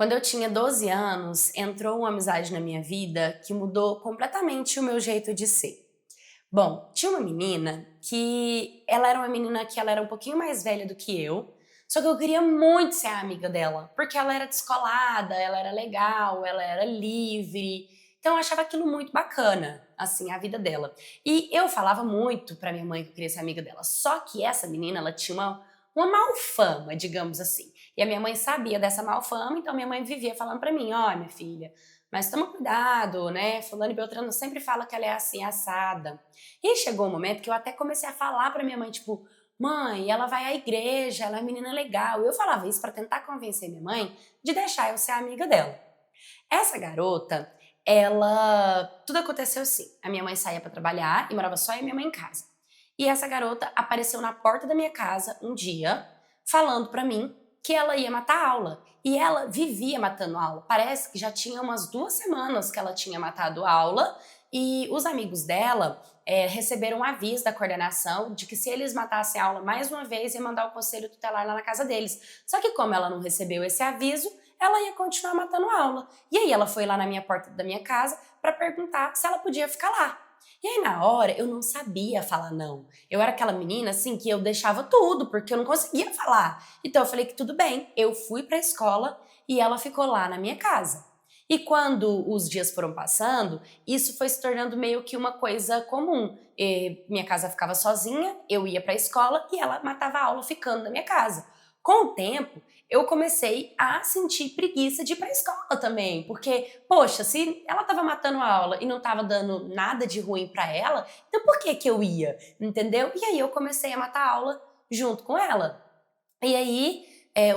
Quando eu tinha 12 anos, entrou uma amizade na minha vida que mudou completamente o meu jeito de ser. Bom, tinha uma menina que ela era uma menina que ela era um pouquinho mais velha do que eu, só que eu queria muito ser amiga dela, porque ela era descolada, ela era legal, ela era livre. Então eu achava aquilo muito bacana, assim, a vida dela. E eu falava muito pra minha mãe que eu queria ser amiga dela, só que essa menina, ela tinha uma mal fama, digamos assim. E a minha mãe sabia dessa mal fama, então minha mãe vivia falando pra mim: ó, minha filha, mas toma cuidado, né? Fulano e Beltrano sempre fala que ela é assim, assada. E aí chegou um momento que eu até comecei a falar pra minha mãe, tipo, mãe, ela vai à igreja, ela é uma menina legal. Eu falava isso pra tentar convencer minha mãe de deixar eu ser amiga dela. Essa garota, tudo aconteceu assim. A minha mãe saía pra trabalhar e morava só eu e minha mãe em casa. E essa garota apareceu na porta da minha casa um dia, falando pra mim que ela ia matar a aula. E ela vivia matando aula. Parece que já tinha umas 2 semanas que ela tinha matado a aula e os amigos dela receberam um aviso da coordenação de que se eles matassem a aula mais uma vez, ia mandar o conselho tutelar lá na casa deles. Só que como ela não recebeu esse aviso, ela ia continuar matando a aula. E aí ela foi lá na minha porta da minha casa para perguntar se ela podia ficar lá. E aí na hora eu não sabia falar não. Eu era aquela menina assim que eu deixava tudo, porque eu não conseguia falar. Então eu falei que tudo bem. Eu fui para a escola e ela ficou lá na minha casa. E quando os dias foram passando, isso foi se tornando meio que uma coisa comum. Minha casa ficava sozinha, eu ia para a escola e ela matava a aula ficando na minha casa. Com o tempo, eu comecei a sentir preguiça de ir pra escola também, porque, poxa, se ela estava matando a aula e não estava dando nada de ruim pra ela, então por que que eu ia, entendeu? E aí eu comecei a matar a aula junto com ela. E aí,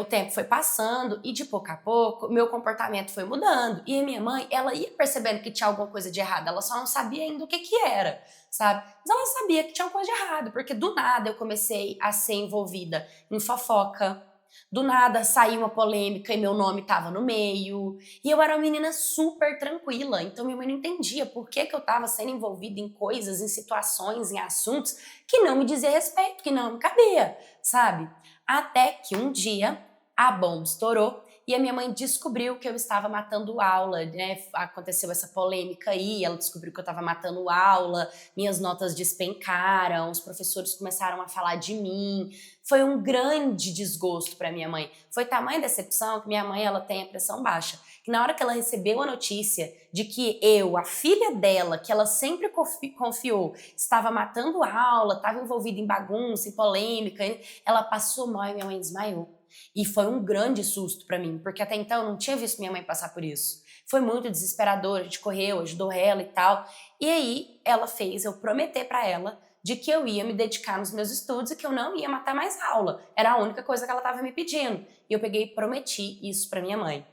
o tempo foi passando e de pouco a pouco meu comportamento foi mudando. E a minha mãe, ela ia percebendo que tinha alguma coisa de errado, ela só não sabia ainda o que que era, sabe? Mas ela sabia que tinha alguma coisa de errado, porque do nada eu comecei a ser envolvida em fofoca. Do nada saiu uma polêmica e meu nome tava no meio. E eu era uma menina super tranquila, então minha mãe não entendia por que que eu tava sendo envolvida em coisas, em situações, em assuntos que não me dizia respeito, que não me cabia, sabe? Até que um dia a bomba estourou e a minha mãe descobriu que eu estava matando aula, né? Aconteceu essa polêmica aí, ela descobriu que eu estava matando aula, minhas notas despencaram, os professores começaram a falar de mim. Foi um grande desgosto para minha mãe. Foi tamanha decepção que minha mãe ela tem a pressão baixa. Que na hora que ela recebeu a notícia de que eu, a filha dela, que ela sempre confiou, estava matando aula, estava envolvida em bagunça, em polêmica, ela passou mal e minha mãe desmaiou. E foi um grande susto pra mim, porque até então eu não tinha visto minha mãe passar por isso. Foi muito desesperador, a gente correu, ajudou ela e tal. E aí ela fez eu prometer pra ela de que eu ia me dedicar nos meus estudos e que eu não ia matar mais aula. Era a única coisa que ela estava me pedindo. E eu peguei e prometi isso pra minha mãe.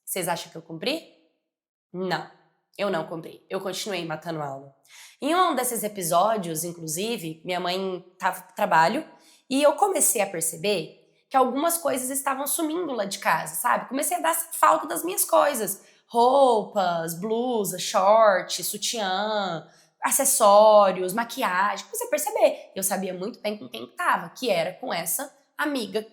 Vocês acham que eu cumpri? Não, eu não cumpri. Eu continuei matando aula. Em um desses episódios, inclusive, minha mãe estava no trabalho e eu comecei a perceber que algumas coisas estavam sumindo lá de casa, sabe? Comecei a dar falta das minhas coisas. Roupas, blusa, short, sutiã, acessórios, maquiagem. Comecei a perceber. Eu sabia muito bem com quem estava, que era com essa amiga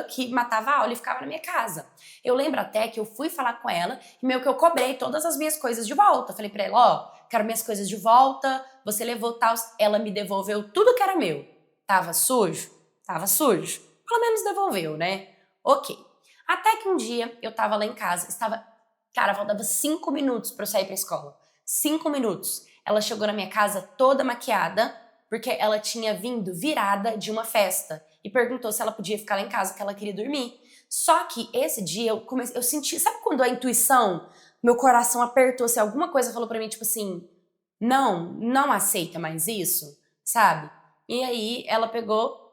que matava a aula e ficava na minha casa. Eu lembro até que eu fui falar com ela e meio que eu cobrei todas as minhas coisas de volta. Falei pra ela, ó, quero minhas coisas de volta, você levou tal. Ela me devolveu tudo que era meu. Tava sujo? Tava sujo. Pelo menos devolveu, né? Ok. Até que um dia eu tava lá em casa, cara, faltava 5 minutos pra eu sair pra escola. 5 minutos. Ela chegou na minha casa toda maquiada, porque ela tinha vindo virada de uma festa e perguntou se ela podia ficar lá em casa, que ela queria dormir. Só que esse dia eu senti, sabe quando a intuição, meu coração apertou, se alguma coisa falou pra mim, tipo assim, não aceita mais isso, sabe? E aí ela pegou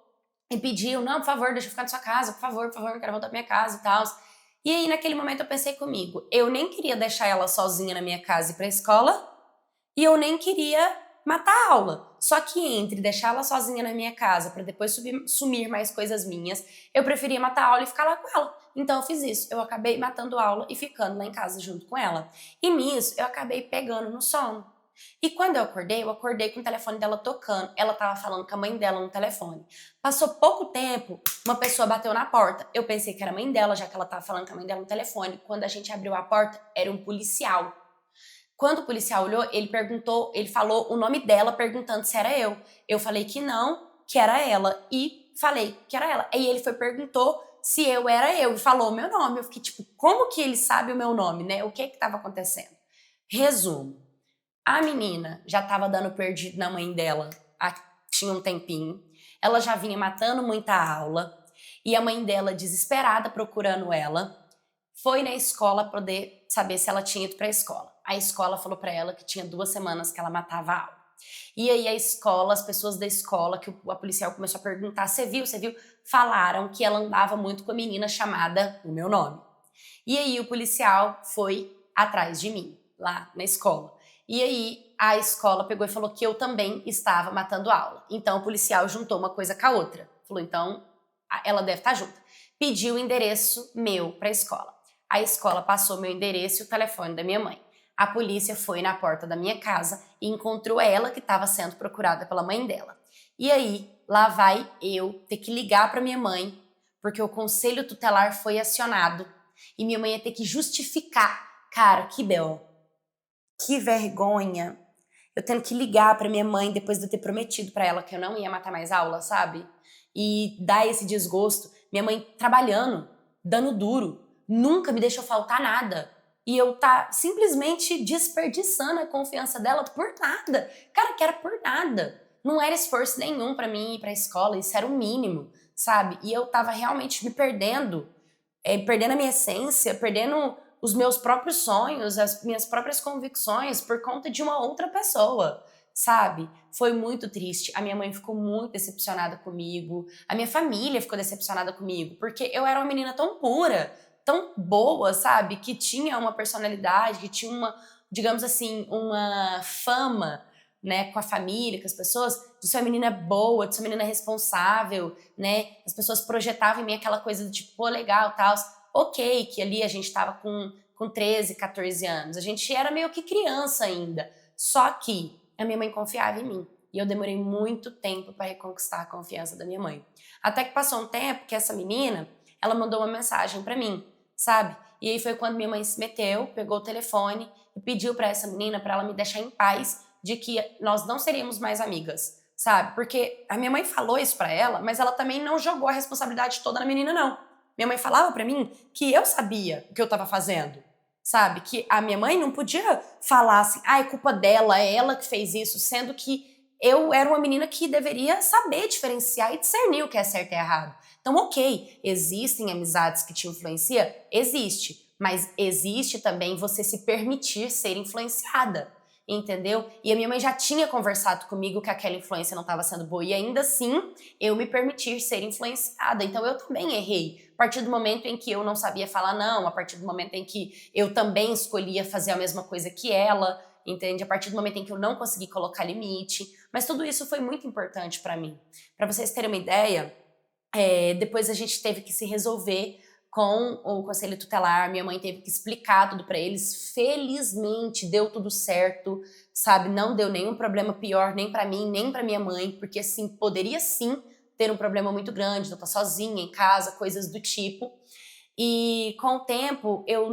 e pediu, não, por favor, deixa eu ficar na sua casa, por favor, eu quero voltar pra minha casa e tal. E aí naquele momento eu pensei comigo, eu nem queria deixar ela sozinha na minha casa e ir pra escola, e eu nem queria matar a aula. Só que entre deixar ela sozinha na minha casa para depois sumir mais coisas minhas, eu preferia matar a aula e ficar lá com ela. Então eu fiz isso. Eu acabei matando a aula e ficando lá em casa junto com ela. E nisso eu acabei pegando no sono. E quando eu acordei com o telefone dela tocando. Ela tava falando com a mãe dela no telefone. Passou pouco tempo, uma pessoa bateu na porta. Eu pensei que era a mãe dela, já que ela tava falando com a mãe dela no telefone. Quando a gente abriu a porta, era um policial. Quando o policial olhou, ele falou o nome dela perguntando se era eu. Eu falei que não, que era ela. E falei que era ela. Aí ele perguntou se eu era eu e falou o meu nome. Eu fiquei tipo, como que ele sabe o meu nome, né? O que tava acontecendo? Resumo. A menina já tava dando perdido na mãe dela tinha um tempinho. Ela já vinha matando muita aula. E a mãe dela, desesperada, procurando ela, foi na escola pra poder saber se ela tinha ido pra escola. A escola falou pra ela que tinha 2 semanas que ela matava a aula. E aí a escola, as pessoas da escola, que a policial começou a perguntar, você viu? Falaram que ela andava muito com a menina chamada o meu nome. E aí o policial foi atrás de mim, lá na escola. E aí a escola pegou e falou que eu também estava matando aula. Então o policial juntou uma coisa com a outra. Falou, então ela deve estar junto. Pediu o endereço meu pra escola. A escola passou meu endereço e o telefone da minha mãe. A polícia foi na porta da minha casa e encontrou ela que estava sendo procurada pela mãe dela. E aí, lá vai eu ter que ligar para minha mãe, porque o conselho tutelar foi acionado e minha mãe ia ter que justificar. Cara, que B.O. Que vergonha. Eu tendo que ligar para minha mãe depois de eu ter prometido para ela que eu não ia matar mais aula, sabe? E dar esse desgosto. Minha mãe trabalhando, dando duro, nunca me deixou faltar nada. E eu simplesmente desperdiçando a confiança dela por nada. Cara, que era por nada. Não era esforço nenhum pra mim ir pra escola, isso era o mínimo, sabe? E eu tava realmente me perdendo, perdendo a minha essência, perdendo os meus próprios sonhos, as minhas próprias convicções por conta de uma outra pessoa, sabe? Foi muito triste. A minha mãe ficou muito decepcionada comigo, a minha família ficou decepcionada comigo, porque eu era uma menina tão pura, tão boa, sabe? Que tinha uma personalidade, que tinha uma, digamos assim, uma fama, né, com a família, com as pessoas, de ser uma menina boa, de ser uma menina responsável, né? As pessoas projetavam em mim aquela coisa do tipo, pô, legal, tal. Ok, que ali a gente tava com 13, 14 anos. A gente era meio que criança ainda. Só que a minha mãe confiava em mim. E eu demorei muito tempo para reconquistar a confiança da minha mãe. Até que passou um tempo que essa menina, ela mandou uma mensagem para mim, sabe? E aí foi quando minha mãe se meteu, pegou o telefone e pediu para essa menina para ela me deixar em paz de que nós não seríamos mais amigas, sabe? Porque a minha mãe falou isso para ela, mas ela também não jogou a responsabilidade toda na menina, não. Minha mãe falava para mim que eu sabia o que eu tava fazendo, sabe? Que a minha mãe não podia falar assim, é culpa dela, é ela que fez isso, sendo que eu era uma menina que deveria saber diferenciar e discernir o que é certo e errado. Então, ok, existem amizades que te influenciam? Existe. Mas existe também você se permitir ser influenciada, entendeu? E a minha mãe já tinha conversado comigo que aquela influência não estava sendo boa e ainda assim eu me permitir ser influenciada. Então eu também errei. A partir do momento em que eu não sabia falar não, a partir do momento em que eu também escolhia fazer a mesma coisa que ela, entende? A partir do momento em que eu não consegui colocar limite. Mas tudo isso foi muito importante para mim. Para vocês terem uma ideia, depois a gente teve que se resolver com o conselho tutelar, minha mãe teve que explicar tudo pra eles, felizmente deu tudo certo, sabe, não deu nenhum problema pior nem pra mim, nem pra minha mãe, porque assim, poderia sim ter um problema muito grande, de eu estar sozinha em casa, coisas do tipo, e com o tempo eu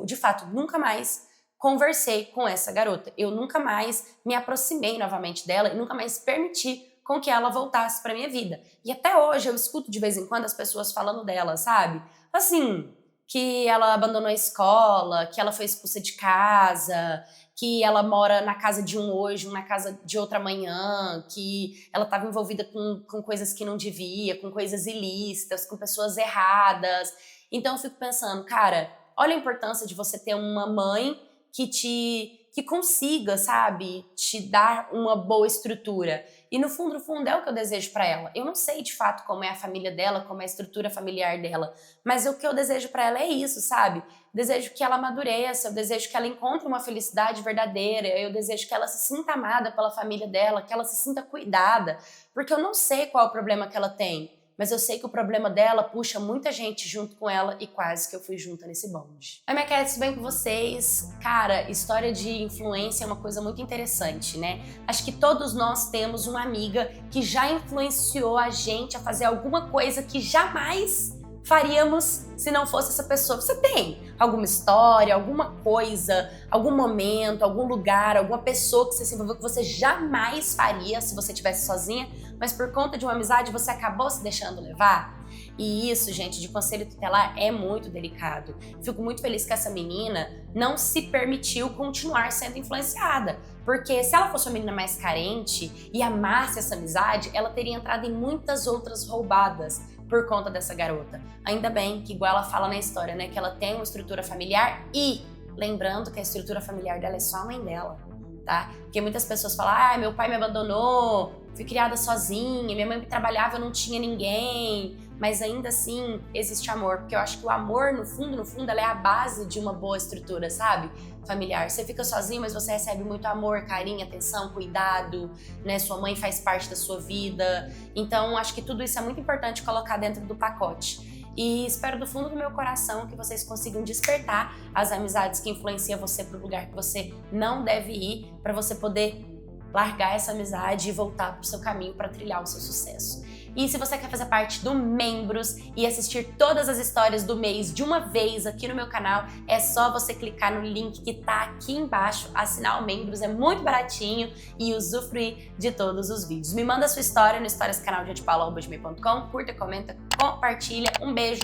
de fato, nunca mais conversei com essa garota, eu nunca mais me aproximei novamente dela e nunca mais permiti com que ela voltasse pra minha vida. E até hoje eu escuto de vez em quando as pessoas falando dela, sabe? Assim, que ela abandonou a escola, que ela foi expulsa de casa, que ela mora na casa de um hoje, na casa de outra amanhã, que ela estava envolvida com coisas que não devia, com coisas ilícitas, com pessoas erradas. Então eu fico pensando, cara, olha a importância de você ter uma mãe que consiga, sabe, te dar uma boa estrutura. E no fundo é o que eu desejo pra ela. Eu não sei de fato como é a família dela, como é a estrutura familiar dela, mas o que eu desejo pra ela é isso, sabe? Desejo que ela amadureça, eu desejo que ela encontre uma felicidade verdadeira, eu desejo que ela se sinta amada pela família dela, que ela se sinta cuidada, porque eu não sei qual é o problema que ela tem. mas eu sei que o problema dela puxa muita gente junto com ela e quase que eu fui junta nesse bonde. Oi, minha cat, tudo bem com vocês? Cara, história de influência é uma coisa muito interessante, né? Acho que todos nós temos uma amiga que já influenciou a gente a fazer alguma coisa que jamais faríamos se não fosse essa pessoa. Você tem alguma história, alguma coisa, algum momento, algum lugar, alguma pessoa que você se envolveu que você jamais faria se você estivesse sozinha, mas por conta de uma amizade você acabou se deixando levar? E isso, gente, de conselho tutelar é muito delicado. Fico muito feliz que essa menina não se permitiu continuar sendo influenciada, porque se ela fosse uma menina mais carente e amasse essa amizade, ela teria entrado em muitas outras roubadas por conta dessa garota. Ainda bem que, igual ela fala na história, né, que ela tem uma estrutura familiar e, lembrando que a estrutura familiar dela é só a mãe dela, tá? Porque muitas pessoas falam, ah, meu pai me abandonou, fui criada sozinha, minha mãe trabalhava, eu não tinha ninguém, mas ainda assim existe amor, porque eu acho que o amor, no fundo, ela é a base de uma boa estrutura, sabe? Familiar. Você fica sozinho, mas você recebe muito amor, carinho, atenção, cuidado, né? Sua mãe faz parte da sua vida. Então, acho que tudo isso é muito importante colocar dentro do pacote. E espero do fundo do meu coração que vocês consigam despertar as amizades que influenciam você para o lugar que você não deve ir, para você poder largar essa amizade e voltar para o seu caminho para trilhar o seu sucesso. E se você quer fazer parte do Membros e assistir todas as histórias do mês de uma vez aqui no meu canal, é só você clicar no link que tá aqui embaixo, assinar o Membros, é muito baratinho e usufruir de todos os vídeos. Me manda a sua história no historiascanaldeantipaula@gmail.com, curta, comenta, compartilha. Um beijo